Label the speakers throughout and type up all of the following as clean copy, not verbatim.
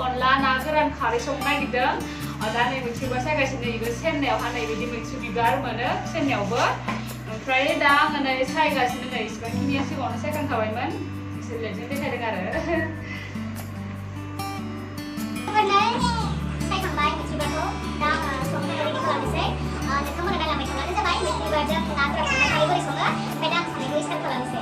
Speaker 1: अनला ना गोरान खारै संनो नागिरदों दा नै मैथ्रुबा सायगासिनो इबो सेन्नायावहा नै बिदि मैथ्रु बिबार मोनो सेन्नायावबो ओमफ्राय दा आङो नै सायगासिनो नै इसिबांखिनिया सिगाङावनो सायखांखाबायमोन एसे लेटजों देखायदों आरो
Speaker 2: सायखांबाय मैथ्रुबाखौ दा संनो रेडि खालामनोसै नोंथांमोना नायलांबाय थाब्लानो जाबाय मैथ्रुबाजों ना गोरान संनाय खारै बोरै सङो ओमफ्राय दा आं संनायखौ स्टार्ट खालामनोसै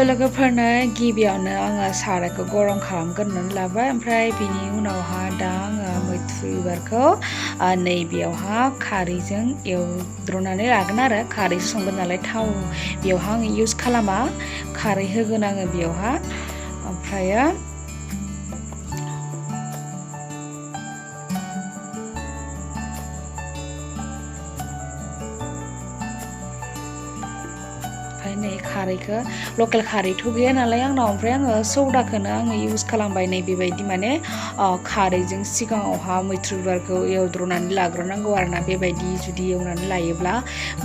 Speaker 3: लोगोफोरनो गिबियावनो आङो सारायखौ गरम खालामग्रोनानै लाबाय ओमफ्राय बिनि उनावहा दा आङो मैथ्रु बिबारखौ नैबेयावहा खारैजों एवद्रनानै लागोन आरो खारैजों संगोन नालाय थाव बेयावहा आङो इउज खालामा खारै होगोन आङो बेयावहा ओमफ्रायो नै खारैखौ लकेल खारैथ' गैया नालाय आंनाव ओमफ्राय आङो सौदाखौनो आङो इउज खालामबाय नै बेबायदि माने खारैजों सिगाङावहा मैथ्रु बिबारखौ एवद्रनानै लाग्रोनांगौ आरोना बेबायदि जुदि एवनानै लायोब्ला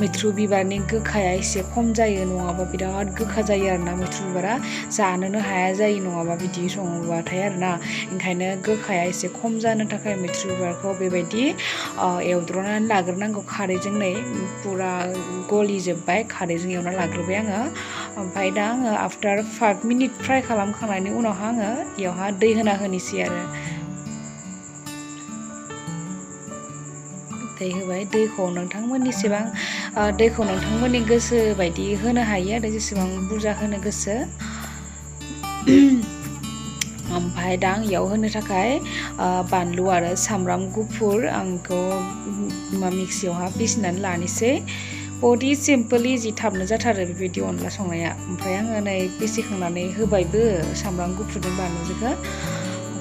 Speaker 3: मैथ्रु बिबारनि गोखाया एसे खम जायो नङाबा बिराद गोखा जायो आरोना मैथ्रु बिबारा जानोनो हाया जायो नङाबा बिदि सङोबाथाय आरोना ओंखायनो गोखाया एसे खम जानो थाखाय मैथ्रु बिबारखौ बेबायदि एवद्रनानै लाग्रोनांगौ खारैजों नै पुरा गलिजोब्बाय खारैजों एवना लाग्रोबाय आङो ओमफ्राय दा आङो आफ्टार 5 मिनिट फ्राय खालामखांनायनि उनावहा आङो बेयावहा दै होना होनोसै आरो दै होबाय दैखौ नोंथांमोननि गोसो बायदि होनो हायो आरो जेसेबां बुरजा होनो गोसो ओमफ्राय दा आं इयाव होनो थाखाय बानलु आरो सामब्राम गुफुर आंखौ मिक्सियावहा पिसनानै लानोसै बहुद सिम्पोलि जि थाबनो जाथारो बेबायदि अनला संनाया ओमफ्राय आङो नै पिसिखांनानै होबायबो सामब्राम गुफुरजों बानलुजों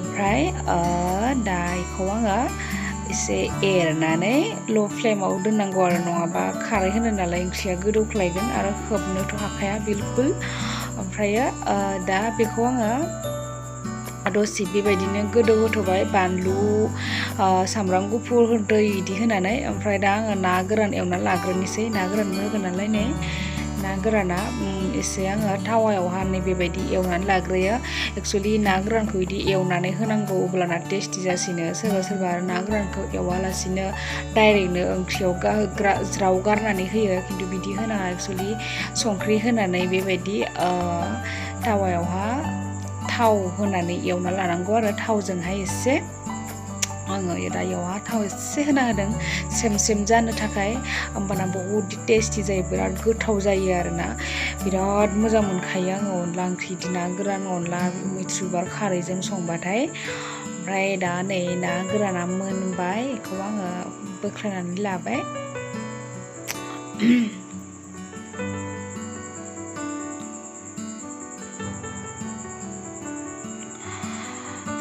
Speaker 3: ओमफ्राय दा बेखौ आङो एसे एरनानै ल' फ्लेमाव दोननांगौ आरो नङाबा खारै होनो नालाय ओंख्रिया गोदौख्लायगोन आरो खोबनोथ' हाखाया बिलकुल ओमफ्रायो दा बेखौ आङो दसे बेबायदिनो गोदौ होथ'बाय बानलु सामब्राम गुफुर दै इदि होनानै ओमफ्राय दा आङो ना गोरान एवना लाग्रोनोसै ना गोरान होगोन नालाय नै ना गोराना एसे आङो थावायावहा नै बेबायदि एवनानै लाग्रोयो एक्सुवेलि ना गोरानखौ बिदि एवनानै होनांगौ अब्लाना टेस्टि जासिनो सोरबा आरो ना गोरानखौ एवालासिनो डाइरेक्टनो ओंख्रियाव ज्राव गारनानै होयो खिन्थु बिदि होनाङा एक्सुवेलि संख्रि होनानै बेबायदि थावायावहा थाव होनानै एवना लानांगौ आरो थावजोंहाय एसे आङो दा इयावहा थाव एसे होना होदों सेम जानो थाखाय होमबाना बहुद टेस्टि जायो बिराद गोथाव जायो आरोना बिराद मोजां मोनखायो आङो अनला ओंख्रि ना गोरान अनला मैथ्रु बिबार खारैजों संबाथाय ओमफ्राय दा नै ना गोराना मोनबाय बेखौ आङो बोख्लायनानै लाबाय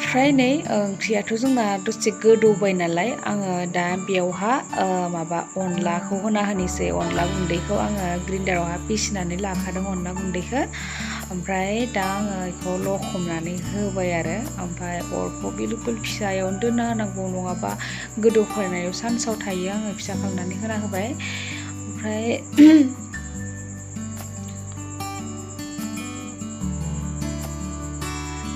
Speaker 3: ओमफ्राय नै ओंख्रियाथ' जोंना दसे गोदौबाय नालाय आङो दा बेयावहा अनलाखौ होना होनोसै अनला गुन्दैखौ आङो ग्रिन्डारावहा पिसिनानै लाखादों अनला गुन्दैखौ ओमफ्राय दा आङो बेखौ लखबनानै होबाय आरो ओमफ्राय अरखौ बिलकुल फिसायावनो दोनना होनांगौ नङाबा गोदौख्लायनायाव चान्सआव थायो आङो फिसा खालामनानै होना होबाय ओमफ्राय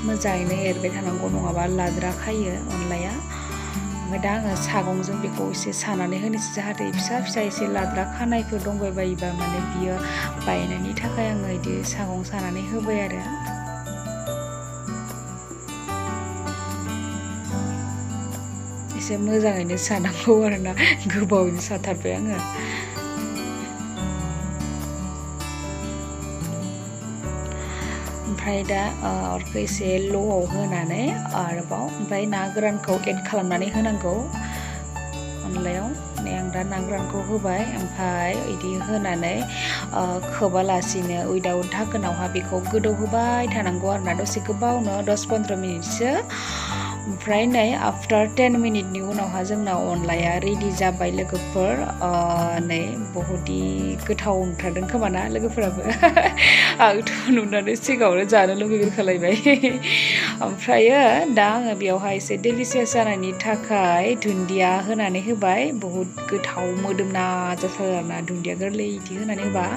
Speaker 3: मोजाङैनो एरबाय थानांगौ नङाबा लाद्रा खायो अनलाया ओमफ्राय दा आङो सागंजों बेखौ एसे सानानै होनोसै जाहाथे फिसा एसे लाद्रा खानायफोर दंबाय बायोबा माने बियो बायनायनि थाखाय आङो बिदि सागं सानानै होबाय आरो एसे मोजाङैनो सानांगौ आरोना गोबावैनो साथारबाय आङो ओमफ्राय दा अरखौ एसे ल'आव होनानै आरोबाव ओमफ्राय ना गोरानखौ एड खालामनानै होनांगौ अनलायाव आं दा ना गोरानखौ होबाय ओमफ्राय बिदि होनानै खोबालासिनो उइदाउट धाकोनावहा बेखौ गोदौ होबाय थानांगौ आरोना दसे गोबावनो 10-15 मिनिटसो ओमफ्राय नै आफ्टार 10 मिनिटनि उनावहा जोंना अनलाया रेडि जाबाय लोगोफोर नै बहुदि गोथाव नुथारदों खोमा ना लोगोफोराबो आंथ' नुनानै सिगाङावनो जानो लुगैखालायबाय ओमफ्रायो दा आङो बेयावहाय एसे डेलिसियास जानायनि थाखाय दुन्दिया होनानै होबाय बहुद गोथाव मोदोमना जाथारो आरोना दुन्दिया गोरलै इदि होनानै होबा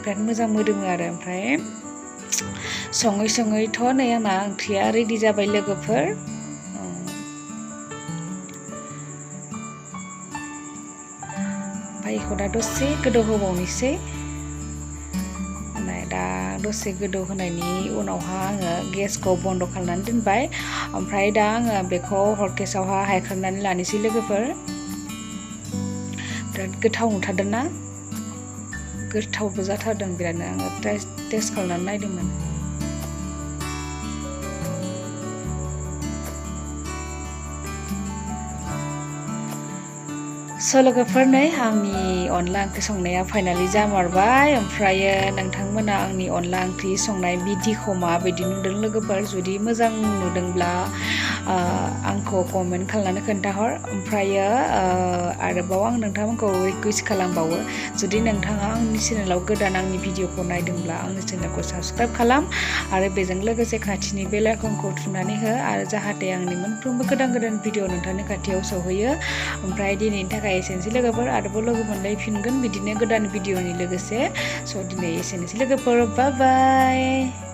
Speaker 3: बिराद मोजां मोदोमो आरो ओमफ्राय सङै सङैथ' नै आंना ओंख्रिया रेडि जाबाय लोगोफोर ओमफ्राय बेखौ दा दसे गोदौ होबावनोसै दा दसे गोदौ होनायनि उनावहा आङो गेसखौ बन्द' खालामनानै दोनबाय ओमफ्राय दा आङो बेखौ हटकेसआवहा हायखांनानै लानोसै लोगोफोर बिराद गोथाव नुथारदों ना गोथावबो जाथारदों बिरादनो आङो टेस्ट खालामनानै नायदोंमोन लोगोफोर नै आंनि अनला ओंख्रि संनाया फाइनालि जामारबाय ओमफ्रायो नोंथांमोना आंनि अनला ओंख्रि संनाय भिडिअखौ माबायदि नुदों लोगोफोर जुदि मोजां नुदोंब्ला आंखौ कमेन्ट खालामनानै खोन्थाहर ओमफ्रायो आरोबाव आं नोंथांमोनखौ रिकुवेस्ट खालामबावो जुदि नोंथाङा आंनि चेनेलाव गोदान आंनि भिडिअखौ नायदोंब्ला आंनि चेनेलखौ साबस्क्राइब खालाम आरो बेजों लोगोसे खाथिनि बेल आइकनखौ थुनानै हो आरो जाहाथे आंनि मोनफ्रोमबो गोदान गोदान भिडिअ नोंथांनि खाथियाव सौहैयो ओमफ्राय दिनैनि थाखाय एसेनोसै लोगोफोर आरोबाव लोगो मोनलायफिनगोन बिदिनो गोदान भिडिअनि लोगोसे स' दिनै एसेनोसै लोगोफोर बाय बाय